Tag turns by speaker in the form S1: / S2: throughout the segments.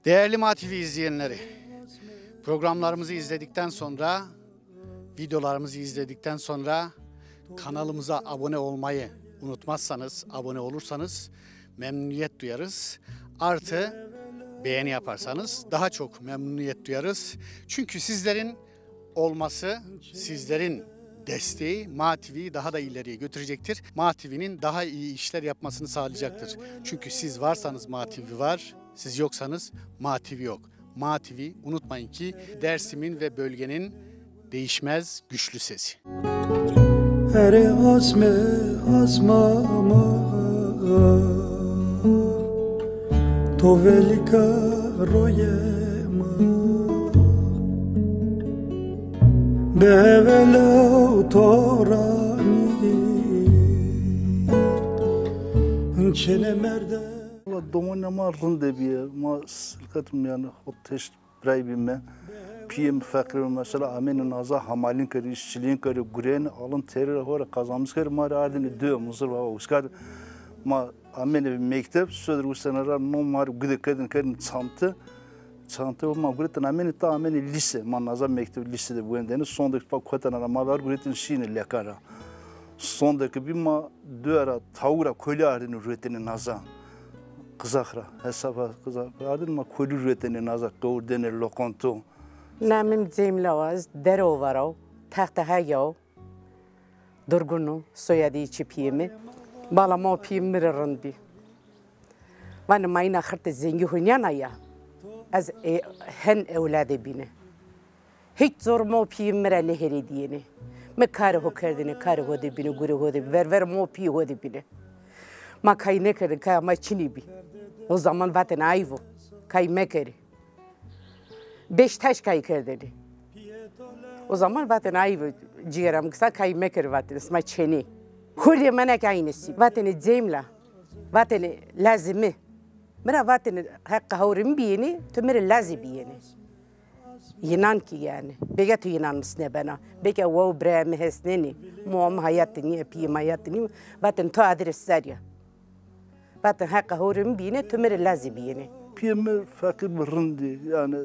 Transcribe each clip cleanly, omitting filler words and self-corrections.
S1: Değerli MATV izleyenleri, programlarımızı izledikten sonra, videolarımızı izledikten sonra kanalımıza abone olmayı unutmazsanız, abone olursanız memnuniyet duyarız. Artı beğeni yaparsanız daha çok memnuniyet duyarız. Çünkü sizlerin olması, sizlerin desteği MATV'yi daha da ileriye götürecektir. MATV'nin daha iyi işler yapmasını sağlayacaktır. Çünkü siz varsanız MATV var, siz yoksanız MATV yok. MATV unutmayın ki Dersim'in ve bölgenin değişmez güçlü sesi.
S2: Ere azme azmama to velika rojema bevela torani çene merde
S3: Domonama rundebiye ma silkatum yani o teş braybime PM fakir mesela amenin aza hamalin kari işçiliğin kari guren alın terör hora kazamız kari mari ardını diyor muzur var uskar ma amene mektep söder usanara no mar gıdı kadın kadın çantı ma guretin amene ta amene lise ma naza mektep lisede bu endeni sondaki pa kotanara ma var guretin şine lekara sondaki bir ma döra tavura koli ardını üreteni naza kızakra hesaba kızakra ardını ma koli üreteni naza kavurdene lokonto
S4: نامم زیم لواز درو ورو تخت هایو درگونو سویادی چی پیمه بالا ما پیم میرن بی وان ماینا خرط زنگی هنیانا یا از هن اولاد بینه هیچ زور ما پیم میره نهری دینه مکاره هو کردنه کاره هو دی بینه گوره هو دی ور ما پی هو دی بینه ما کای نکردن کای ما چینی بی o zaman vatan ayvo kay mekeri 5 taş kay kerdeni. O zaman vatan ayı ciğerim kısa kay meker vatan isma çeni. Hurriye manak aynısı. Vatanı cemla. Vatanı lazımı. Mera vatanı hakkı havrim biyeni, tümere lazı biyeni. Yinan ki yani. Bege tu yinan mısne bana. Bege wow breme hesneni. Muam hayatını, piyem hayatını. Vatan tu adres sarya. Vatan hakkı havrim biyeni, tümere lazı biyeni.
S3: PM fakir rındi yani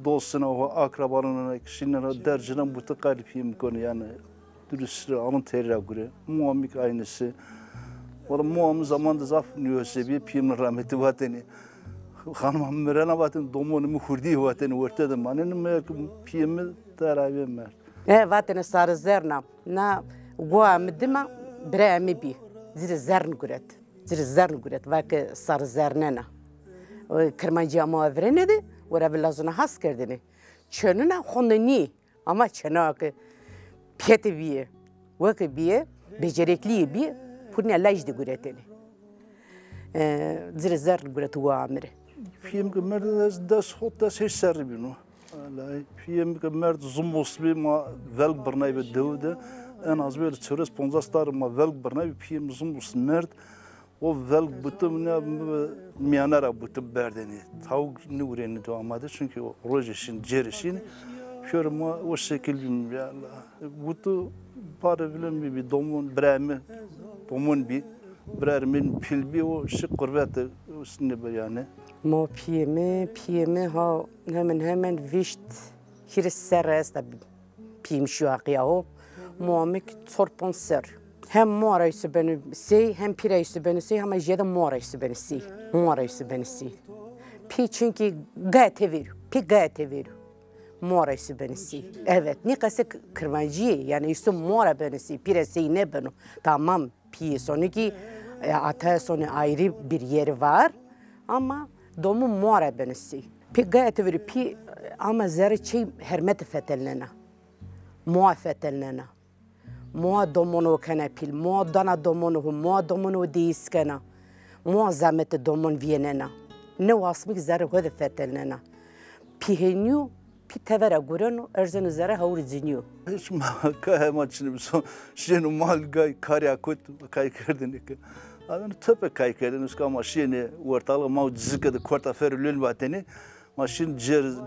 S3: dostuna o akrabalarına kişinin dercine bu takar PM konu yani dürüstlüğü alın terör göre muamik aynısı. Valla muam zamanda zaf nüvesebi PM rahmeti vateni. Hanım merana vaten domonu mu hurdi vateni ortada manen mi PM teravi mer.
S4: Vatanı sarı zerna na guam dima bremi bi zir zern guret. Zir zern guret vak sarı zernena. Kırmacı ama evrenedi. Ora bilazına has kerdini. Çönüne xonani ama çenaki piyeti biye. Vakı biye becerikli biye. Purne lajdi gureteni. Zir guretu amire.
S3: PM kemer das hot das hiç serbino. PM kemer zumbos bir ma velg bernay be devde. En az bir çöres ponzastar ma velg bernay PM zumbos mert. O velg butum ne miyanara butum berdeni. Tavuk ne uğreni doğamadı çünkü o rojeşin, cerişin. Şöyle o şekilde ya butu para bilen bir domun bremi, domun bir bremin pilbi o şık kurvete üstünde yani.
S4: Mo piyemi ha hemen vişt hiris seres da piyem şu akıya o muamik torponser. Hem muarayısı beni sey, hem pirayısı beni sey, ama jeda muarayısı beni sey. Muarayısı beni sey. Pi çünkü gayet veriyor. Pi gayet veriyor. Muarayısı beni sey. Evet, ne kadar kırmacı yani işte muara beni sey. Pire sey ne beni. Tamam, pi sonu ki ata sonu ayrı bir yeri var. Ama domu muara beni sey. Pi gayet veriyor. Pi ama zerre şey hermet fetelnena. Mua fetelnena. Moa domonu kanapil, moa dana domonu, moa domonu diiskena, moa zahmet domon vienena. Ne vasmik zara hoda fetelnena. Pihenyu, pi tevera gurenu, erzen zara havur zinyu.
S3: Hiç kaya maçını bir son şeyin mal gay karya kut kay kerdin ki. Adını tepe kay kerdin uska maşini ortalığı mau zıkadı korta ferlül vateni. Maşin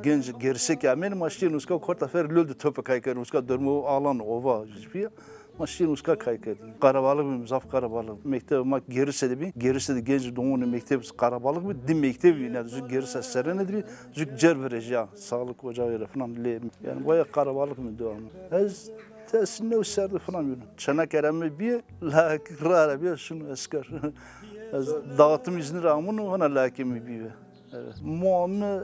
S3: genç gersek yamen maşin uska korta ferlül tepe kay kerdin uska dörmü alan ova jipiya. Maşin uska kayıkaydı. Karabalık mı, zaf karabalık. Mektep mak gerisi de bir, gerisi de genç doğunu mektep karabalık mı, dim mektep yine zük gerisi serenedir, zük cervereci ya, sağlık ocağı falan le. Yani bayağı karabalık mı devamlı. Ez tesine userdi falan yürü. Çanakkale'mi bir, lakıra bir şunu esker. Ez dağıtım izni rağmen ona lakimi bir. Evet. Muamme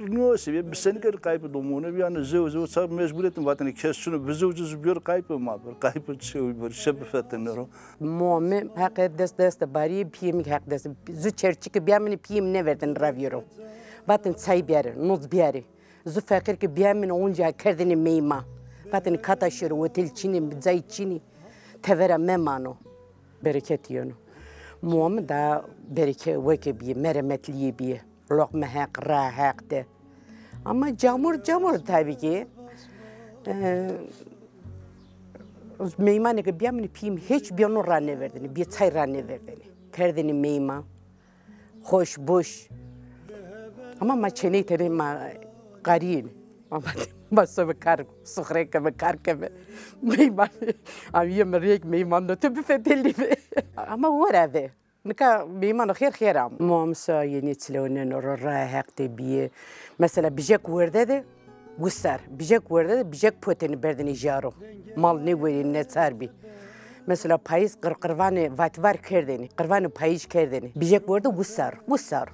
S3: Neyse, bir sene kadar kaybı domunu bir yani zevzu sab mecburiyetim vatani kesşunu bizi ucuz bir kaybı mı var kaybı şey bir şebe fetenero.
S4: Muamme hak dest bari piyem hak dest zu çerçik biyamini piyem ne verdin raviyorum. Vatın çay biyarı, nuz biyarı. Zu fakir ki biyamini onca kerdini meyma. Vatın kataşır otel çini, zay çini. Tevera memano. Bereket yonu. Muamme da bereket veke biye, merhametliye biye. Lokma hak, ra hak de. Ama camur tabii ki. Meymanı ki biyamini piyem hiç bir onu ranne verdini, bir çay ranne verdini. Kerdini meyma, hoş boş. Ama ma çeneyi tabi ma gariyin. Ma sobe kar, suhre kebe, kar kebe. Meyman, aviye meriyek meyman da tübü fetelli be. Ama whatever. Nika meyman xer am. Muamsa yeni çileğinin rahat de biye. Mesela bijek verde de gusar. Bijek verde de bijek poteni berdini jaro. Mal ne veri ne sarbi. Mesela payız qırqırvanı vatvar kerdeni. Qırvanı payız kerdeni. Bijek verde gusar.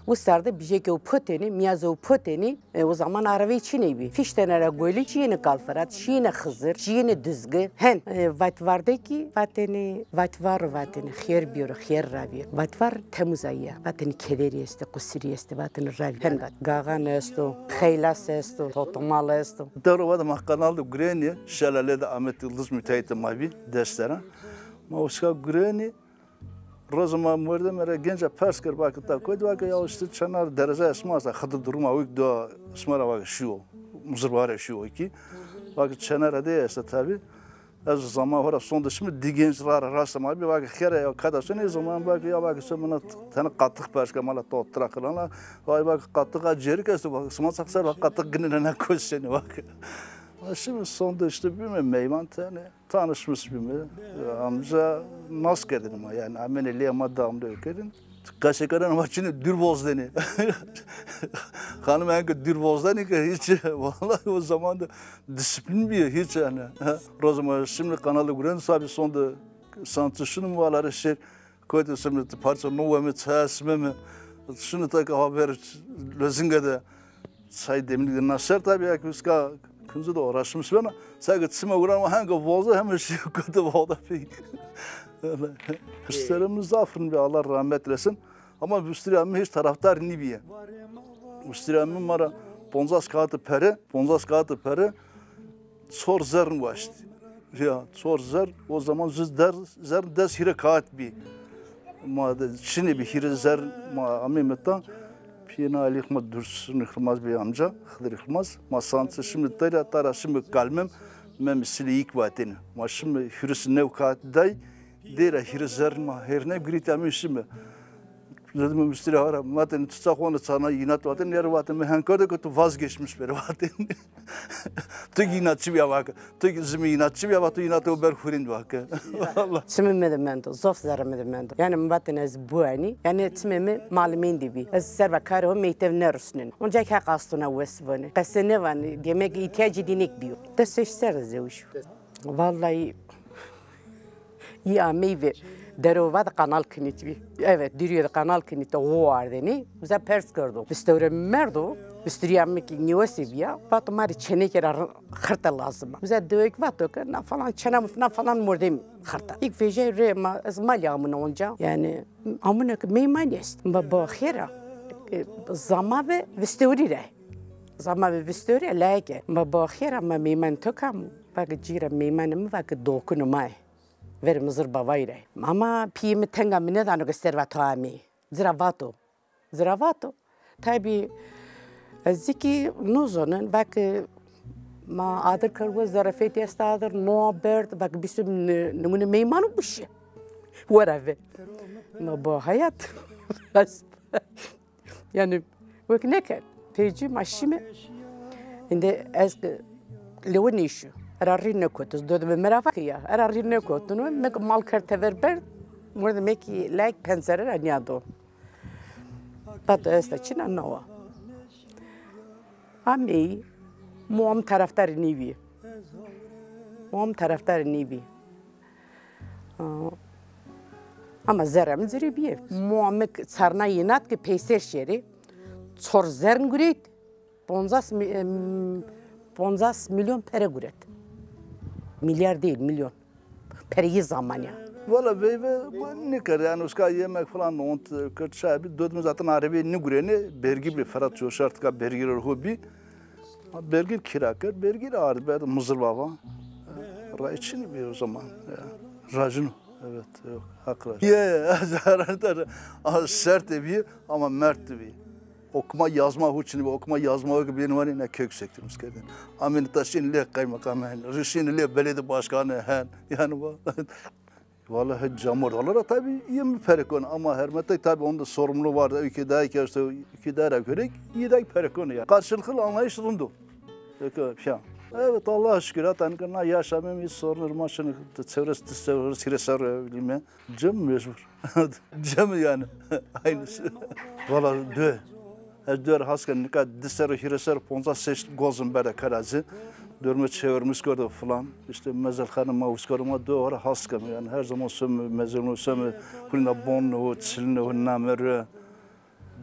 S4: Gusar da bijek o poteni, miyaz o poteni o zaman aravi içine bi. Fiştenere goyli çiyene kalfarat, çiyene xızır, çiyene düzgü. Hen vatvardaki vateni xer biyor, xer ravi. Vatvar temuzaya. Vateni kederi este, kusiri este, vateni ravi. Hen gagan esto, xeylas esto, totomal esto.
S3: Devre var kanalda Güreni, şelalede Ahmet Yıldız müteahhit mavi derslere. Ma uska Güreni rozuma mırdı mere gence persker vakıtta koydu vakı ya işte çanar derece esmasa xadı durma uyk do smara vakı şu muzur var şu ki vakı çanar de işte tabi az zaman hora son dışımı digenç rastlama bir vakı xere ya kadar ne zaman vakı ya vakı sonra tane kattık persker mala to trakılana vay vakı kattık aceri kesti vakı sma saksar vakı kattık gününe koşseni vakı. Şimdi sonunda işte bir meyman tane tanışmış bir amca nasıl dedim yani ameneliye madam diyor kedin kaşekaran maçını dürboz deni hanım enki dürboz deni ki hiç vallahi o zaman da disiplin bir hiç yani rozuma şimdi kanalı gören sabi sonunda sanatçının varları şey koydu şimdi parça novemi tasmemi şunu tak haber lezingede say demli nasır tabii ya kuska Kunzu da uğraşmış bana. Sadece tsime uğrama hangi volda hemen şey kötü volda pek. Üstlerimiz zafırın bir Allah rahmet eylesin. Ama üstlerimiz hiç taraftar nibiye. Üstlerimiz var bonzas kağıtı peri, sor zer'n baştı. Ya sor zer o zaman zer des hire kağıt bir. Ma de şimdi bir hire zer ma amimetta. Piyana Ali Hikmet Dursun Hikmaz bir amca, Hıdır Hikmaz. Masantı şimdi tara şimdi kalmem, mem siliyik vatini. Ma şimdi hürüsü nevkat day, dera hürüzer ma her ne gritami şimdi. Dedim müşteri ara, maten tutsak onu sana inat vatin yer vatin me hankada kötü vazgeçmiş beri vatin. Tüg inatçı bir vaka, tüg zimi inatçı bir vaka, tüg inatı o berhurin vaka. Allah.
S4: Tümümmedim ben de, zof zarımmedim ben de. Yani mbaten ez buani, yani tümümü malumin dibi. Ez serva karo meytev nerusnin. Oncak hak astuna vesvani. Kasene vani, demek ihtiyacı dinek biyo. Da seçser zevşu. Vallahi ya meyve. Derovat kanal kinitvi. Evet, diriyor kanal kinit o vardı ne? Bize pers gördü. Üstüre merdo, üstüriyamı ki niyosibiya. Batı mari çene kere xırta lazım. Bize dövük vatı ki na falan çene na falan mordem xırta. İlk fece rema azmal amına onca. Yani amına ki meyman jest. Baba xira. Zama ve visturi. Zama ve visturi leke. Baba xira ma meyman tokam. Bak cira meymanım bak dokunumay. Ver mızır bavayre. Ama piyemi tenga mine dano göstervato ami. Ziravato. Tabi ziki nuzonun bak ma adır kargo zarafeti estadır no bird bak bizim numune meymanı bu şey. Whatever. Ma bu hayat. Yani bak ne kadar. Tecrübe maşime. Inde eski levenişu. Rarri ne kotus dödü merhaba ya. Rarri ne kotunu mek mal kerte verber. Burada mek like pencere anyado. Pato esta Çin anava. Ami muam taraftar nivi. Muam taraftar nivi. Ama zerem zeribiye. Muamek sarna yinat ki peyser şeri. Çor zern guret. 50 milyon pere guret. Milyar değil milyon. Periyi zaman ya.
S3: Valla ve ne kadar yani uska yemek falan ont kırk şabi dördümüz zaten arabi ne gureni bergi bir Ferhat Çoşart ka bergiler hobi. Bergir kirakır, bergir ağır be mızır baba. Raiçini bir o zaman. Rajunu. Evet, yok, haklı. Ya, zaten sert bir ama mert bir. Okuma yazma huçini okuma yazma gibi benim var ne kök sektirmiş kedin. Amin taşın le kaymakam hen, rişin le belediye başkanı hen. Yani bu vallahi camurdalar tabii iyi mi perekon ama hermete tabii onda sorumlu vardı. Ülkede işte ülkede göre iyi de perekon ya. Karşılıklı anlayış rundu. Evet Allah'a şükür hatta yaşamım hiç sorun maçını çevresi siresar bilmem. Cem mecbur. Cem yani aynısı. Vallahi dö. Dör hasken ne kadar disero hiresar ponza seç gozun bere karazi. Dörme çevirmiş gördü falan. İşte mezarhanı mavuskarıma doğru haskem yani her zaman sömü mezarını sömü kulina bonnu çilini namere.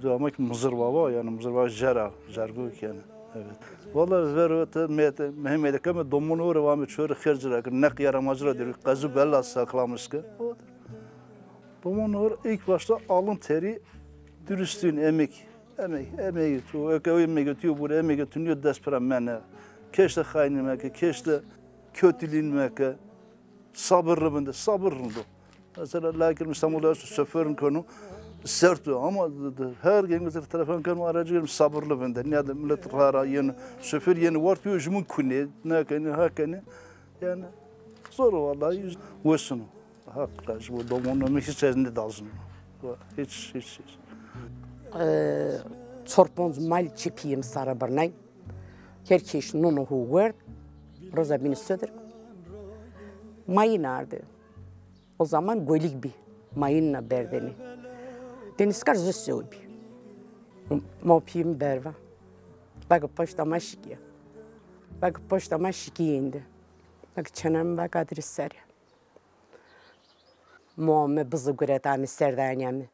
S3: Ama ki mızır baba yani mızır baba jargo yani. Evet. Vallahi verete Mehmet keme domunu oraya çöre xercira ne yaramazra diyor. Qazı bella saklamış ki. Domunu ilk başta alın teri dürüstlüğün emeği tu emeği götüyor bu emeği götürüyor desperam mene. Keşte hainime keşte kötülüğünme sabırlı sabırlı. Mesela lakin İstanbul'da şoförün konu sert ama her gün bir telefon konu aracıyım sabırlı bende. Ne de millet rara yeni şoför yeni var diyor jumun kuni ne kani hakani yani zor vallahi wesunu hakla bu domonu hiç sezinde dalsın. Hiç.
S4: Çorponz mal çipiyim sarabarnay. Herkes nunu huver. Roza beni söder. Mayın ardı. O zaman golik bir mayınla berdeni. Deniskar zössöy bir. Mopiyim berva. Bakı poştama şikiye. Bakı poştama şikiye indi. Bakı çenem bak adresler. Muamme bızı güretami serdanyami.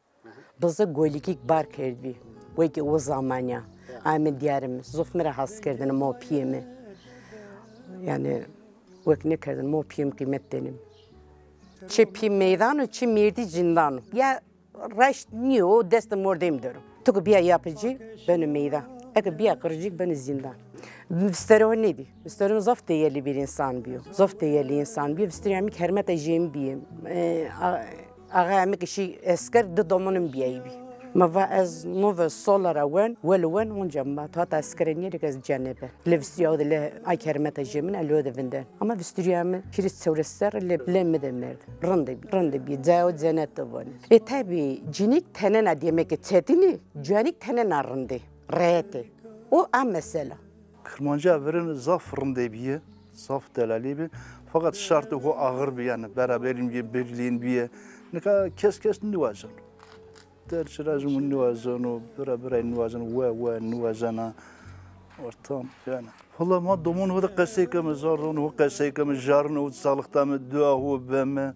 S4: Bızı golikik bar kerdi. Veki o zamanya. Ayme diyarım. Zofmera has kerdin mopiyemi. Yani vek ne kerdin mopiyem kıymetlenim. Çepi meydanı, çi mirdi zindanı. Ya raş niye o destem mordayım diyorum. Tuk bir yapıcı beni meydan. Eki bir kırıcık beni zindan. Vistero neydi? Vistero zof değerli bir insan bir. Zof değerli insan bir. Vistero amik hermet ejim bir. Ağa amik işi esker de domunum bir. Ma va az nove solara wen onca ma ta eskereniye de gaz cenebe. Le vistero de ay hermet ejimin alo de vinde. Ama vistero amik kiris çevresler le medemer. Rende bir zao cennet de var. Tabi cinik tenen ademek çetini canik tenen arındı. Rete. O am mesela.
S3: Kırmanca verin zaf rındebiye, zaf delalibi. Fakat şartı o ağır bir yani beraberim bir birliğin bir ne kadar kes nüvazan. Derçirajım nüvazan o beraber nüvazan ve nüvazana ortam yani. Valla ma domun o da kasaykamı zarun o kasaykamı jarın o sağlıkta mı dua o beme.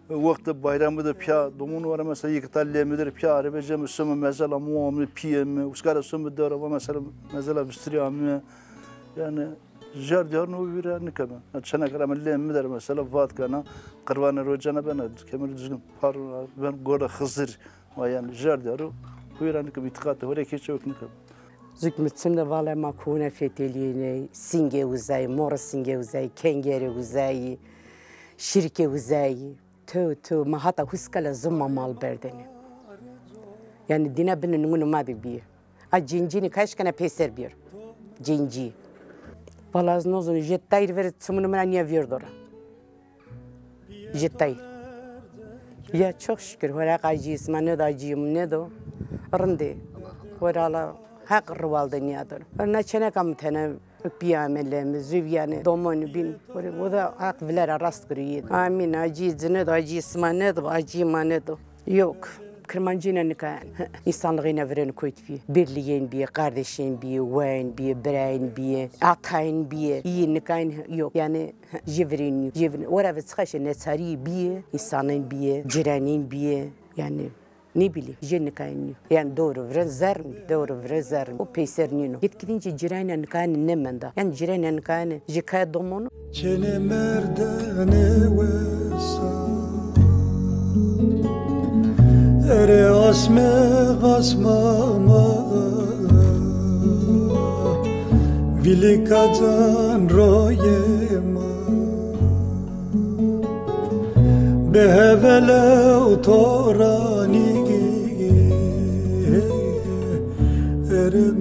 S3: Vakti bayramı da pya domun var mesela yıkıtallemedir pya arabacı mı mesela muamele piyem uskara sömü de araba mesela bistriyamı yani jardiyan o bir ne kadar çana karamelle der mesela vatkana kırvanı rojana ben kemer düzgün par ben goda hızır yani jardiyan o bir ne kadar itikatı var ki çok ne kadar
S4: Zükmütsüm de valla makune feteliğine singe uzay mor singe uzay kengere uzay şirke uzay tu mahata huskala zuma mal berdeni. Yani dina binin nunumadi bir. A cincini kaç kana peser bir. Cinci. Balaz nozun jettayr ver tımını mena niye verdora. Jettayr. Ya çok şükür hora kacıyız ne da acıyım ne do. Rındı. Horala hak rıvaldı niyadır. Ne çene kam tene Piyamelemi, züvyani, domonu bin. O da akvilere rast kırıyor. Amin, acı zinet, acı ismanet, acı imanet. Yok. Kırmancıyla nikahen. İnsanlığına veren koytvi. Birliğin bir, kardeşin bir, vayn bir, bireyin bir, atayın bir. İyi nikahen yok. Yani jivrin yok. Jivrin. Orada çıkaşı netari bir, insanın bir, cirenin bir. Yani ne bileyim, nikahen yok. Yani doğru veren zer mi? Doğru veren zer mi? O peyserin yok. Git gidince cirenin nikahen ne menda? Yani cirenin nikahen jikaya domonu.
S2: Çene merdane vesa Ere asme asmama Vilikadan royema Behevele utorani Ere